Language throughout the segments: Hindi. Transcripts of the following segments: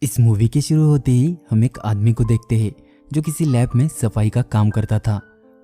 इस मूवी के शुरू होते ही हम एक आदमी को देखते हैं जो किसी लैब में सफाई का काम करता था।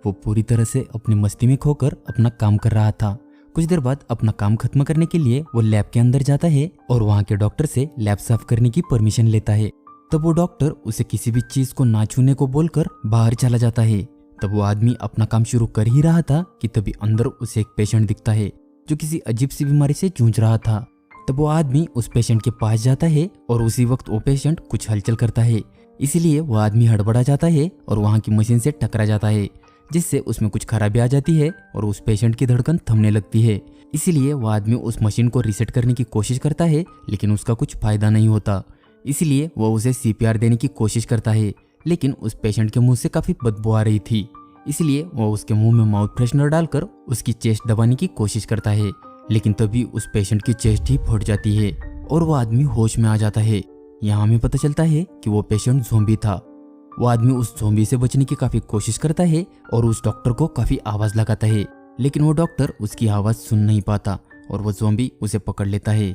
वो पूरी तरह से अपनी मस्ती में खोकर अपना काम कर रहा था। कुछ देर बाद अपना काम खत्म करने के लिए वो लैब के अंदर जाता है और वहाँ के डॉक्टर से लैब साफ करने की परमिशन लेता है। तब वो डॉक्टर उसे किसी भी चीज को ना छूने को बोलकर बाहर चला जाता है। तब वो आदमी अपना काम शुरू कर ही रहा था कि तभी अंदर उसे एक पेशेंट दिखता है जो किसी अजीब सी बीमारी से जूझ रहा था। तब वो आदमी उस पेशेंट के पास जाता है और उसी वक्त वो पेशेंट कुछ हलचल करता है, इसीलिए वो आदमी हड़बड़ा जाता है और वहाँ की मशीन से टकरा जाता है, जिससे उसमें कुछ खराबी आ जाती है और उस पेशेंट की धड़कन थमने लगती है। इसीलिए वो आदमी उस मशीन को रीसेट करने की कोशिश करता है, लेकिन उसका कुछ फायदा नहीं होता। इसीलिए वो उसे सीपीआर देने की कोशिश करता है, लेकिन उस पेशेंट के मुंह से काफी बदबू आ रही थी। इसलिए वो उसके मुंह में माउथ फ्रेशनर डालकर उसकी चेस्ट दबाने की कोशिश करता है, लेकिन तभी उस पेशेंट की चेस्ट ही फट जाती है और वो आदमी होश में आ जाता है। यहाँ हमें पता चलता है कि वो पेशेंट ज़ॉम्बी था। वो आदमी उस ज़ॉम्बी से बचने की काफी कोशिश करता है और उस डॉक्टर को काफी आवाज लगाता है, लेकिन वो डॉक्टर उसकी आवाज सुन नहीं पाता और वो ज़ॉम्बी उसे पकड़ लेता है।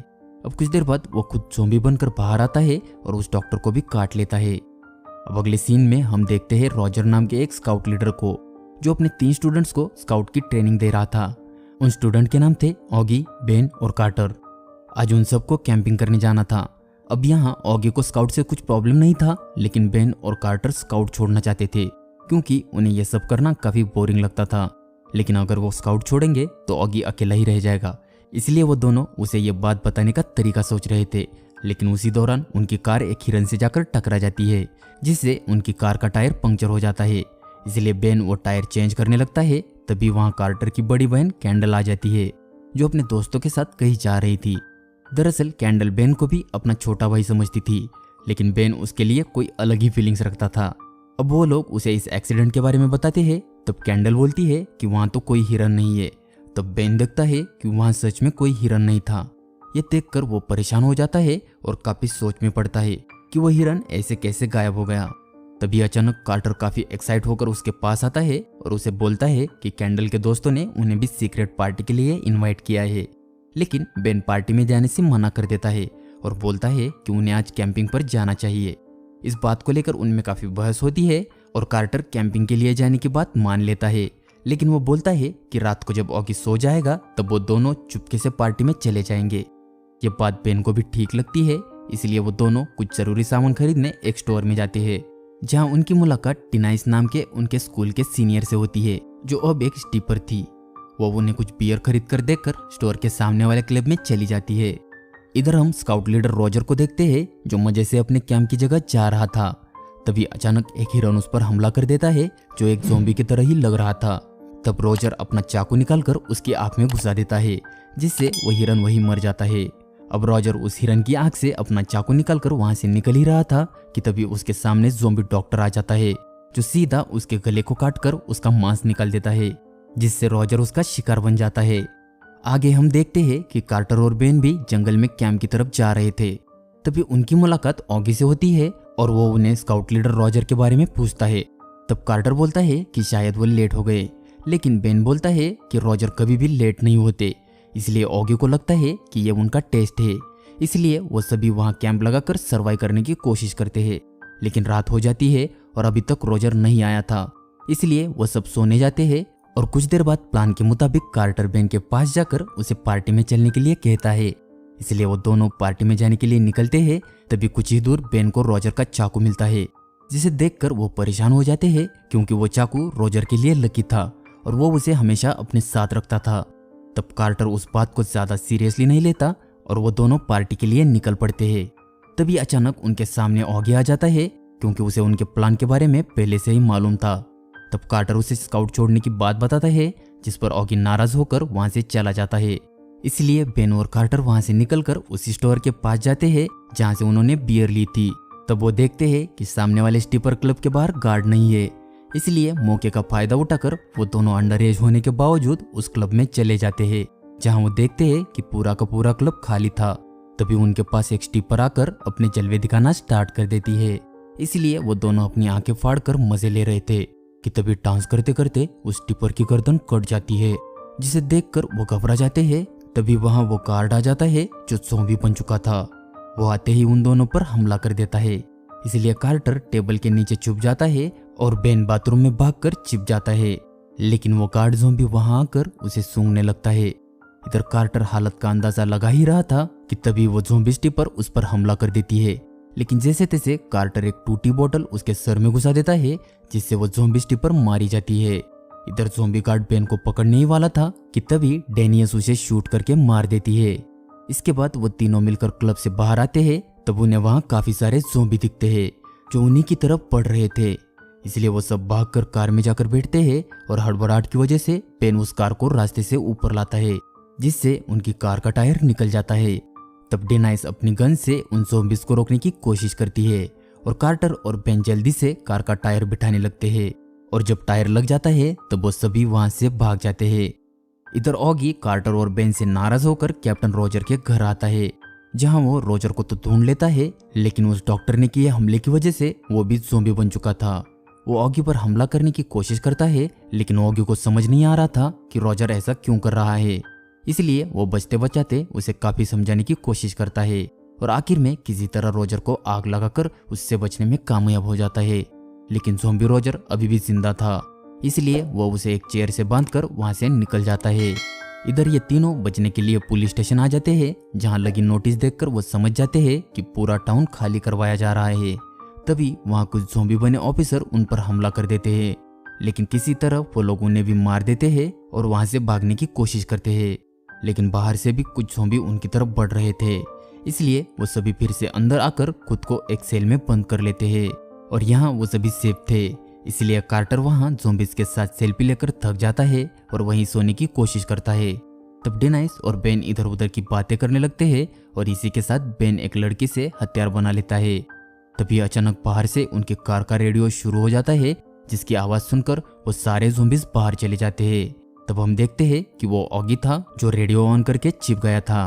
अब कुछ देर बाद वो खुद ज़ॉम्बी बनकर बाहर आता है और उस डॉक्टर को भी काट लेता है। अब अगले सीन में हम देखते हैं रॉजर नाम के एक स्काउट लीडर को, जो अपने 3 स्टूडेंट्स को स्काउट की ट्रेनिंग दे रहा था। उन स्टूडेंट के नाम थे ऑगी, बेन और कार्टर। आज उन सबको कैंपिंग करने जाना था। अब यहाँ ऑगी को स्काउट से कुछ प्रॉब्लम नहीं था, लेकिन बेन और कार्टर स्काउट छोड़ना चाहते थे क्योंकि उन्हें यह सब करना काफी बोरिंग लगता था। लेकिन अगर वो स्काउट छोड़ेंगे तो ऑगी अकेला ही रह जाएगा, इसलिए वो दोनों उसे ये बात बताने का तरीका सोच रहे थे। लेकिन उसी दौरान उनकी कार एक हिरन से जाकर टकरा जाती है, जिससे उनकी कार का टायर पंक्चर हो जाता है। इसलिए बेन वो टायर चेंज करने लगता है। तभी वहाँ कार्टर की बड़ी बहन कैंडल आ जाती है, जो अपने दोस्तों के साथ कहीं जा रही थी। दरअसल कैंडल बेन को भी अपना छोटा भाई समझती थी, लेकिन बेन उसके लिए कोई अलग ही फीलिंग्स रखता था। अब वो लोग उसे इस एक्सीडेंट के बारे में बताते हैं। तब कैंडल बोलती है कि वहाँ तो कोई हिरन नहीं है। तब बेन देखता है कि वहाँ सच में कोई हिरन नहीं था। ये देखकर वो परेशान हो जाता है और काफी सोच में पड़ता है कि वो हिरन ऐसे कैसे गायब हो गया। तभी अचानक कार्टर काफी एक्साइट होकर उसके पास आता है और उसे बोलता है कि कैंडल के दोस्तों ने उन्हें भी सीक्रेट पार्टी के लिए इनवाइट किया है। लेकिन बेन पार्टी में जाने से मना कर देता है और बोलता है कि उन्हें आज कैंपिंग पर जाना चाहिए। इस बात को लेकर उनमें काफी बहस होती है और कार्टर कैंपिंग के लिए जाने की बात मान लेता है, लेकिन वो बोलता है कि रात को जब ऑगी सो जाएगा तब वो दोनों चुपके से पार्टी में चले जाएंगे। ये बात बेन को भी ठीक लगती है, इसलिए वो दोनों कुछ जरूरी सामान खरीदने एक स्टोर में जाते हैं, जहां उनकी मुलाकात टिनाइस नाम के उनके स्कूल के सीनियर से होती है, जो अब एक स्टीपर थी। वो उन्हें कुछ बियर खरीद कर देकर स्टोर के सामने वाले क्लब में चली जाती है। इधर हम स्काउट लीडर रॉजर को देखते हैं, जो मजे से अपने कैंप की जगह जा रहा था। तभी अचानक एक हिरन उस पर हमला कर देता है, जो एक ज़ॉम्बी की तरह ही लग रहा था। तब रॉजर अपना चाकू निकालकर उसकी आंख में घुसा देता है, जिससे वो हिरन वहीं मर जाता है। अब रॉजर उस हिरन की आंख से अपना चाकू निकालकर वहां से निकल ही रहा था कि तभी उसके सामने ज़ॉम्बी डॉक्टर आ जाता है, जो सीधा उसके गले को काटकर उसका मांस निकाल देता है, जिससे रॉजर उसका शिकार बन जाता है। आगे हम देखते हैं कि कार्टर और बेन भी जंगल में कैंप की तरफ जा रहे थे। तभी उनकी मुलाकात ऑगी से होती है और वो उन्हें स्काउट लीडर रॉजर के बारे में पूछता है। तब कार्टर बोलता है कि शायद वो लेट हो गए, लेकिन बेन बोलता है कि रॉजर कभी भी लेट नहीं होते, इसलिए ऑगी को लगता है कि ये उनका टेस्ट है। इसलिए वो सभी वहाँ कैंप लगाकर सर्वाइव करने की कोशिश करते हैं। लेकिन रात हो जाती है और अभी तक रॉजर नहीं आया था, इसलिए वो सब सोने जाते हैं। और कुछ देर बाद प्लान के मुताबिक कार्टर बेन के पास जाकर उसे पार्टी में चलने के लिए कहता है, इसलिए वो दोनों पार्टी में जाने के लिए निकलते हैं। तभी कुछ ही दूर बेन को रॉजर का चाकू मिलता है, जिसे देखकर वो परेशान हो जाते हैं, क्योंकि वो चाकू रॉजर के लिए लकी था और वो उसे हमेशा अपने साथ रखता था। तब कार्टर उस बात को ज्यादा सीरियसली नहीं लेता और वो दोनों पार्टी के लिए निकल पड़ते हैं। तभी अचानक उनके सामने ऑगी आ जाता है, क्योंकि उसे उनके प्लान के बारे में पहले से ही मालूम था। तब कार्टर उसे स्काउट छोड़ने की बात बताता है, जिस पर ऑगी नाराज होकर वहां से चला जाता है। इसलिए बेन और कार्टर वहां से निकलकर उसी स्टोर के पास जाते हैं जहां से उन्होंने बियर ली थी। तब वो देखते हैं कि सामने वाले स्टीपर क्लब के बाहर गार्ड नहीं है, इसलिए मौके का फायदा उठाकर वो दोनों अंडर एज होने के बावजूद उस क्लब में चले जाते हैं, जहां वो देखते हैं कि पूरा का पूरा क्लब खाली था। तभी उनके पास एक स्टीपर आकर अपने जलवे दिखाना स्टार्ट कर देती है, इसलिए वो दोनों अपनी आंखें फाड़कर मजे ले रहे थे कि तभी डांस करते करते उस स्टीपर की गर्दन कट जाती है, जिसे देखकर वो घबरा जाते हैं। तभी वहां वो गार्ड आ जाता है, जो ज़ॉम्बी बन चुका था। वो आते ही उन दोनों पर हमला कर देता है। इसलिए कार्टर टेबल के नीचे छुप जाता है और बेन बाथरूम में भागकर छिप जाता है। लेकिन वो गार्ड ज़ॉम्बी वहां आकर उसे सूंघने लगता है। इधर कार्टर हालत का अंदाजा लगा ही रहा था कि तभी वो ज़ॉम्बी स्टिपर उस पर हमला कर देती है। लेकिन जैसे तैसे कार्टर एक टूटी बोतल उसके सर में घुसा देता है, जिससे वो ज़ॉम्बी स्टिपर मारी जाती है। इधर ज़ॉम्बी गार्ड बेन को पकड़ने ही वाला था कि तभी डेनियस उसे शूट करके मार देती है। इसके बाद वो तीनों मिलकर क्लब से बाहर आते हैं। तब उन्हें वहां काफी सारे ज़ॉम्बी दिखते हैं जो उन्हीं की तरफ बढ़ रहे थे। इसलिए वो सब भागकर कार में जाकर बैठते हैं और हड़बड़ाहट की वजह से बेन उस कार को रास्ते से ऊपर लाता है, जिससे उनकी कार का टायर निकल जाता है। तब डेनाइस अपनी गन से उन ज़ॉम्बीज को रोकने की कोशिश करती है और कार्टर और बेन जल्दी से कार का टायर बिठाने लगते हैं। और जब टायर लग जाता है तब वो सभी वहां से भाग जाते हैं। इधर ऑगी कार्टर और बेन से नाराज होकर कैप्टन रोजर के घर आता है, जहां वो रोजर को तो ढूंढ लेता है, लेकिन उस डॉक्टर ने किए हमले की वजह से वो भी ज़ॉम्बी बन चुका था। वो ऑगी पर हमला करने की कोशिश करता है, लेकिन ऑगी को समझ नहीं आ रहा था कि रोजर ऐसा क्यों कर रहा है। इसलिए वो बचते बचाते उसे काफी समझाने की कोशिश करता है और आखिर में किसी तरह रोजर को आग लगाकर उससे बचने में कामयाब हो जाता है। लेकिन ज़ॉम्बी रोजर अभी भी जिंदा था, इसलिए वो उसे एक चेयर से बांधकर वहां से निकल जाता है। इधर ये तीनों बचने के लिए पुलिस स्टेशन आ जाते हैं, जहां लगी नोटिस देखकर वो समझ जाते हैं कि पूरा टाउन खाली करवाया जा रहा है। तभी वहां कुछ ज़ॉम्बी बने ऑफिसर उन पर हमला कर देते हैं, लेकिन किसी तरह वो लोग उन्हें भी मार देते हैं और वहां से भागने की कोशिश करते हैं। लेकिन बाहर से भी कुछ ज़ॉम्बी उनकी तरफ बढ़ रहे थे, इसलिए वो सभी फिर से अंदर आकर खुद को एक सेल में बंद कर लेते हैं और यहाँ वो सभी सेफ थे। इसलिए कार्टर वहां ज़ॉम्बीज के साथ सेल्फी लेकर थक जाता है और वहीं सोने की कोशिश करता है। तब डेनाइस और बेन इधर उधर की बातें करने लगते हैं और इसी के साथ बेन एक लड़की से हथियार बना लेता है। तभी अचानक बाहर से उनके कार का रेडियो शुरू हो जाता है, जिसकी आवाज सुनकर वो सारे ज़ॉम्बीज बाहर चले जाते हैं। तब हम देखते हैं कि वो ऑगी था जो रेडियो ऑन करके छिप गया था।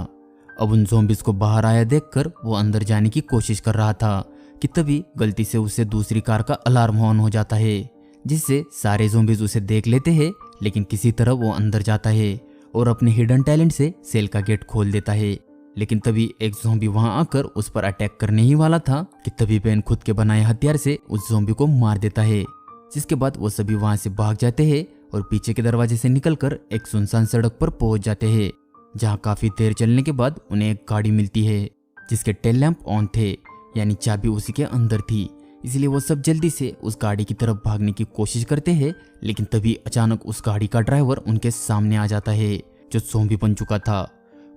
अब उन ज़ॉम्बीज को बाहर आया देखकर वो अंदर जाने की कोशिश कर रहा था कि तभी गलती से उससे दूसरी कार का अलार्म ऑन हो जाता है, जिससे सारे ज़ॉम्बीज उसे देख लेते हैं। लेकिन किसी तरह वो अंदर जाता है और अपने हिडन टैलेंट से सेल का गेट खोल देता है। लेकिन तभी एक ज़ॉम्बी वहां आकर उस पर अटैक करने ही वाला था कि तभी बेन खुद के बनाए हथियार से उस ज़ॉम्बी को मार देता है, जिसके बाद वो सभी वहां से भाग जाते हैं और पीछे के दरवाजे से निकलकर एक सुनसान सड़क पर पहुंच जाते हैं, जहां काफी देर चलने के बाद उन्हें एक गाड़ी मिलती है जिसके टेल लैंप ऑन थे, यानी चाबी उसी के अंदर थी। इसलिए वो सब जल्दी से उस गाड़ी की तरफ भागने की कोशिश करते हैं। लेकिन तभी अचानक उस गाड़ी का ड्राइवर उनके सामने आ जाता है, जो ज़ॉम्बी बन चुका था।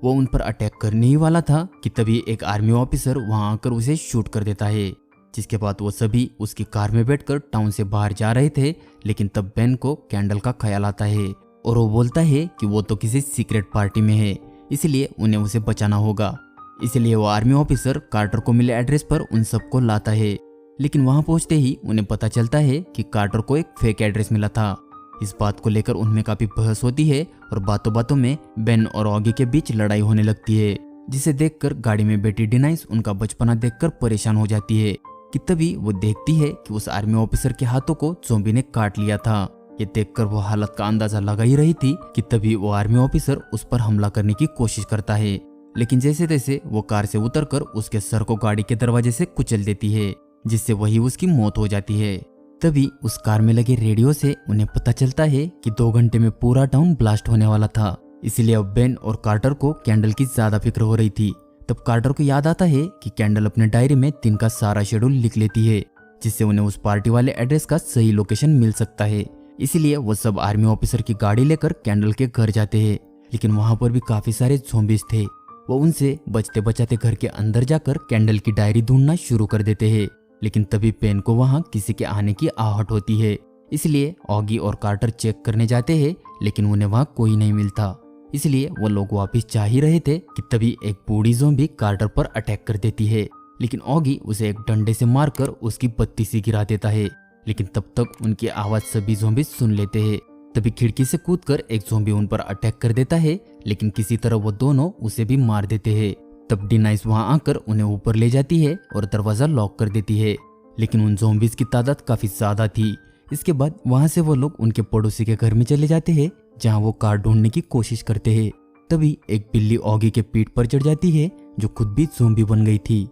वो उन पर अटैक करने ही वाला था कि तभी एक आर्मी ऑफिसर वहां आकर उसे शूट कर देता है, जिसके बाद वो सभी उसकी कार में बैठकर टाउन से बाहर जा रहे थे। लेकिन तब बेन को कैंडल का ख्याल आता है और वो बोलता है कि वो तो किसी सीक्रेट पार्टी में है, इसलिए उन्हें उसे बचाना होगा। इसलिए वो आर्मी ऑफिसर कार्टर को मिले एड्रेस पर उन सबको लाता है। लेकिन वहां पहुंचते ही उन्हें पता चलता है कि कार्टर को एक फेक एड्रेस मिला था। इस बात को लेकर उनमें काफी बहस होती है और बातों बातों में बेन और ऑगी के बीच लड़ाई होने लगती है, जिसे देखकर गाड़ी में बैठी डेनाइस उनका बचपना देखकर परेशान हो जाती है कि तभी वो देखती है कि उस आर्मी ऑफिसर के हाथों को ज़ॉम्बी ने काट लिया था। ये देखकर वो हालत का अंदाजा लगा ही रही थी कि तभी वो आर्मी ऑफिसर उस पर हमला करने की कोशिश करता है। लेकिन जैसे तैसे वो कार से उतरकर उसके सर को गाड़ी के दरवाजे से कुचल देती है, जिससे वही उसकी मौत हो जाती है। तभी उस कार में लगे रेडियो से उन्हें पता चलता है कि 2 घंटे में पूरा टाउन ब्लास्ट होने वाला था। इसलिए अब बेन और कार्टर को कैंडल की ज्यादा फिक्र हो रही थी। तब कार्टर को याद आता है कि कैंडल अपने डायरी में दिन का सारा शेड्यूल लिख लेती है, जिससे उन्हें उस पार्टी वाले एड्रेस का सही लोकेशन मिल सकता है। इसलिए वो सब आर्मी ऑफिसर की गाड़ी लेकर कैंडल के घर जाते हैं। लेकिन वहां पर भी काफी सारे ज़ॉम्बीज थे। वो उनसे बचते बचाते घर के अंदर जाकर कैंडल की डायरी ढूंढना शुरू कर देते हैं। लेकिन तभी पेन को वहां किसी के आने की आहट होती है, इसलिए ऑगी और कार्टर चेक करने जाते हैं, लेकिन उन्हें वहां कोई नहीं मिलता। इसलिए वो लोग वापस जा ही रहे थे कि तभी एक बूढ़ी ज़ॉम्बी कार्टर पर अटैक कर देती है। लेकिन ऑगी उसे एक डंडे से मारकर उसकी बत्ती से गिरा देता है। लेकिन तब तक उनकी आवाज सभी ज़ॉम्बी सुन लेते हैं। तभी खिड़की से कूदकर एक ज़ॉम्बी उन पर अटैक कर देता है, लेकिन किसी तरह वो दोनों उसे भी मार देते हैं। तब डेनाइस वहां आकर उन्हें ऊपर ले जाती है और दरवाजा लॉक कर देती है। लेकिन उन ज़ॉम्बीज की तादाद काफी ज्यादा थी। इसके बाद वहां से वो लोग उनके पड़ोसी के घर में चले जाते हैं, जहां वो कार ढूंढने की कोशिश करते हैं। तभी एक बिल्ली ऑगी के पीठ पर चढ़ जाती है, जो खुद भी ज़ॉम्बी बन गई थी।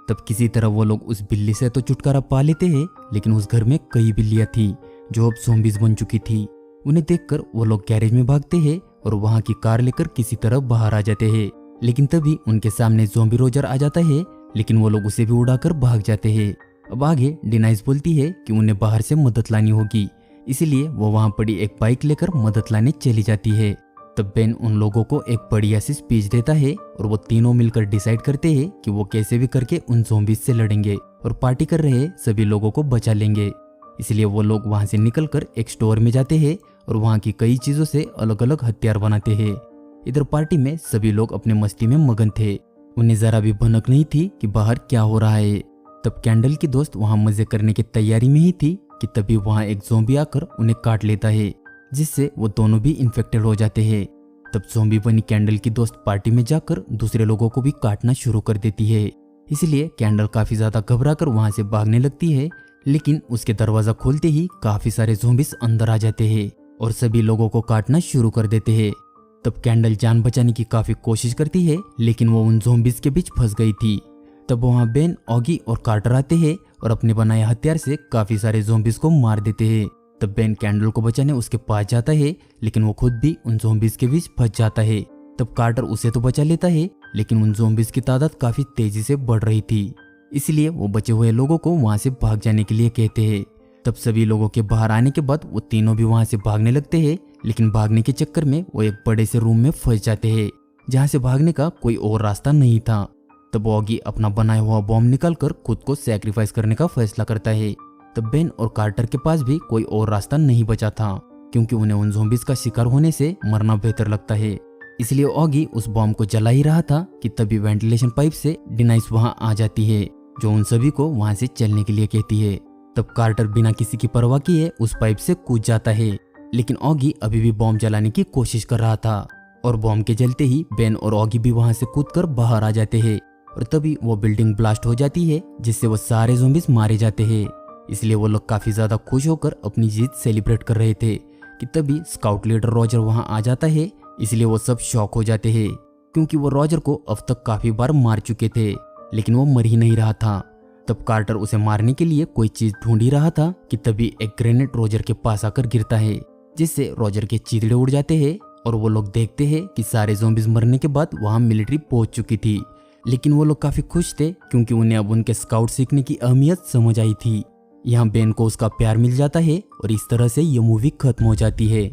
तब किसी तरह वो लोग उस बिल्ली से तो छुटकारा पा लेते हैं, लेकिन उस घर में कई बिल्लियां थी जो अब ज़ॉम्बीज बन चुकी थी। उन्हें देखकर वो लोग गैरेज में भागते हैं और वहां की कार लेकर किसी तरह बाहर आ जाते हैं। लेकिन तभी उनके सामने ज़ॉम्बी रोजर आ जाता है, लेकिन वो लोग उसे भी उड़ाकर भाग जाते हैं। अब आगे डिनाइस बोलती है कि उन्हें बाहर से मदद लानी होगी, इसीलिए वो वहां पड़ी एक बाइक लेकर मदद लाने चली जाती है। तब बेन उन लोगों को एक बढ़िया सी स्पीच देता है और वो तीनों मिलकर डिसाइड करते हैं कि वो कैसे भी करके उन ज़ॉम्बीज से लड़ेंगे और पार्टी कर रहे सभी लोगों को बचा लेंगे। इसलिए वो लोग वहां से निकलकर एक स्टोर में जाते हैं और वहां की कई चीजों से अलग अलग हथियार बनाते हैं। इधर पार्टी में सभी लोग अपने मस्ती में मगन थे, उन्हें जरा भी भनक नहीं थी कि बाहर क्या हो रहा है। तब कैंडल की दोस्त वहां मजे करने की तैयारी में ही थी कि तभी वहां एक ज़ॉम्बी आकर उन्हें काट लेता है, जिससे वो दोनों भी इन्फेक्टेड हो जाते हैं। तब ज़ॉम्बी बनी कैंडल की दोस्त पार्टी में जाकर दूसरे लोगों को भी काटना शुरू कर देती है। इसलिए कैंडल काफी ज्यादा घबराकर वहां से भागने लगती है, लेकिन उसके दरवाजा खोलते ही काफी सारे ज़ॉम्बीज अंदर आ जाते हैं और सभी लोगों को काटना शुरू कर देते हैं। तब कैंडल जान बचाने की काफी कोशिश करती है, लेकिन वो उन ज़ॉम्बीज के बीच फंस गई थी। तब वहां बेन, ऑगी और कार्टर आते हैं और अपने बनाए हथियार से काफी सारे ज़ॉम्बीज को मार देते हैं। तब बेन कैंडल को बचाने उसके पास जाता है, लेकिन वो खुद भी उन ज़ॉम्बीज के बीच फंस जाता है। तब कार्टर उसे तो बचा लेता है, लेकिन उन ज़ॉम्बीज की तादाद काफी तेजी से बढ़ रही थी, इसलिए वो बचे हुए लोगों को वहां से भाग जाने के लिए कहते हैं। तब सभी लोगों के बाहर आने के बाद वो तीनों भी वहां से भागने लगते हैं, लेकिन भागने के चक्कर में वो एक बड़े से रूम में फंस जाते हैं जहां से भागने का कोई और रास्ता नहीं था। तब ऑगी अपना बनाया हुआ बॉम्ब निकालकर खुद को सैक्रिफाइस करने का फैसला करता है। तब बेन और कार्टर के पास भी कोई और रास्ता नहीं बचा था, क्योंकि उन्हें उन ज़ॉम्बीज का शिकार होने से मरना बेहतर लगता है। इसलिए ऑगी उस बॉम्ब को जला ही रहा था कि तभी वेंटिलेशन पाइप से डिनाइस वहां आ जाती है, जो उन सभी को वहां से चलने के लिए कहती है। तब कार्टर बिना किसी की परवाह किए उस पाइप से कूद जाता है, लेकिन ऑगी अभी भी बॉम्ब जलाने की कोशिश कर रहा था और बॉम्ब के जलते ही बेन और ऑगी भी वहां से कूदकर बाहर आ जाते हैं और तभी वो बिल्डिंग ब्लास्ट हो जाती है, जिससे वो सारे ज़ॉम्बीज मारे जाते हैं। इसलिए वो लोग काफी ज्यादा खुश होकर अपनी जीत सेलिब्रेट कर रहे थे कि तभी स्काउट लीडर रॉजर वहां आ जाता है। इसलिए वो सब शॉक हो जाते हैं, क्योंकि वो रॉजर को अब तक काफी बार मार चुके थे, लेकिन वो मर ही नहीं रहा था। तब कार्टर उसे मारने के लिए कोई चीज ढूंढ ही रहा था कि तभी एक ग्रेनेड रॉजर के पास आकर गिरता है, जिससे रॉजर के चीथड़े उड़ जाते हैं और वो लोग देखते हैं कि सारे ज़ॉम्बीज मरने के बाद वहां मिलिट्री पहुंच चुकी थी। लेकिन वो लोग काफी खुश थे, क्योंकि उन्हें अब उनके स्काउट सीखने की अहमियत समझ आई थी। यहाँ बेन को उसका प्यार मिल जाता है और इस तरह से ये मूवी खत्म हो जाती है।